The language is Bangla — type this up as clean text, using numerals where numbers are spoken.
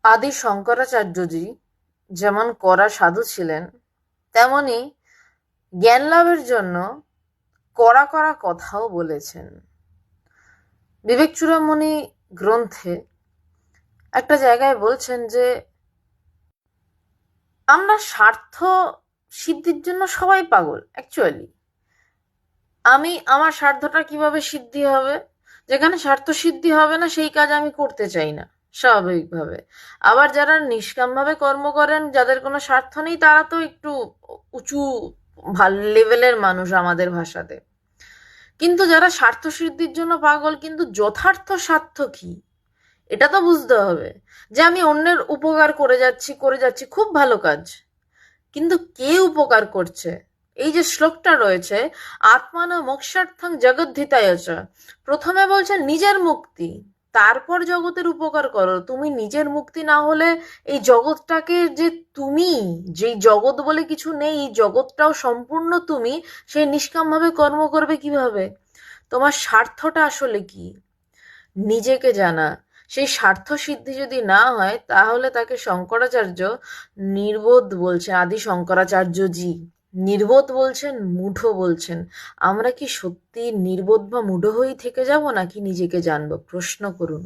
আদি শঙ্করাচার্যজি যেমন কড়া সাধু ছিলেন, তেমনি জ্ঞান লাভের জন্য কড়া কড়া কথাও বলেছেন। বিবেক চূড়ামণি গ্রন্থে একটা জায়গায় বলছেন যে আমরা স্বার্থ সিদ্ধির জন্য সবাই পাগল। অ্যাকচুয়ালি আমার স্বার্থটা কিভাবে সিদ্ধি হবে? যেখানে স্বার্থ সিদ্ধি হবে না সেই কাজ আমি করতে চাই না স্বাভাবিকভাবে। আবার যারা নিষ্কামভাবে কর্ম করেন, যাদের কোনো স্বার্থ নেই, তারা তো একটু উঁচু লেভেলের মানুষ আমাদের ভাষাতে। কিন্তু যারা স্বার্থ সিদ্ধির জন্য পাগল, কিন্তু যথার্থ স্বার্থ কি এটা তো বুঝতে হবে। যে আমি অন্যের উপকার করে যাচ্ছি, খুব ভালো কাজ, কিন্তু কে উপকার করছে? এই যে শ্লোকটা রয়েছে, আত্মান মোক্ষার্থং জগদ্ধিতায় চ, প্রথমে বলছে নিজের মুক্তি, তারপর জগতের উপকার করো। তুমি নিজের মুক্তি না হলে এই জগৎটাকে, যে তুমি, যেই জগৎ বলে কিছু নেই, এই জগৎটাও সম্পূর্ণ তুমি, সেই নিষ্কামভাবে কর্ম করবে কিভাবে? তোমার স্বার্থটা আসলে কি? নিজেকে জানা। সেই স্বার্থ সিদ্ধি যদি না হয়, তাহলে তাকে শঙ্করাচার্য নির্বোধ বলছে। আদি শঙ্করাচার্যজি নির্বোধ বলছেন, মূঢ় বলছেন। আমরা কি সত্যি নির্বোধ বা মূঢ় হয়েই থেকে যাব, নাকি নিজেকে জানবো? প্রশ্ন করুন।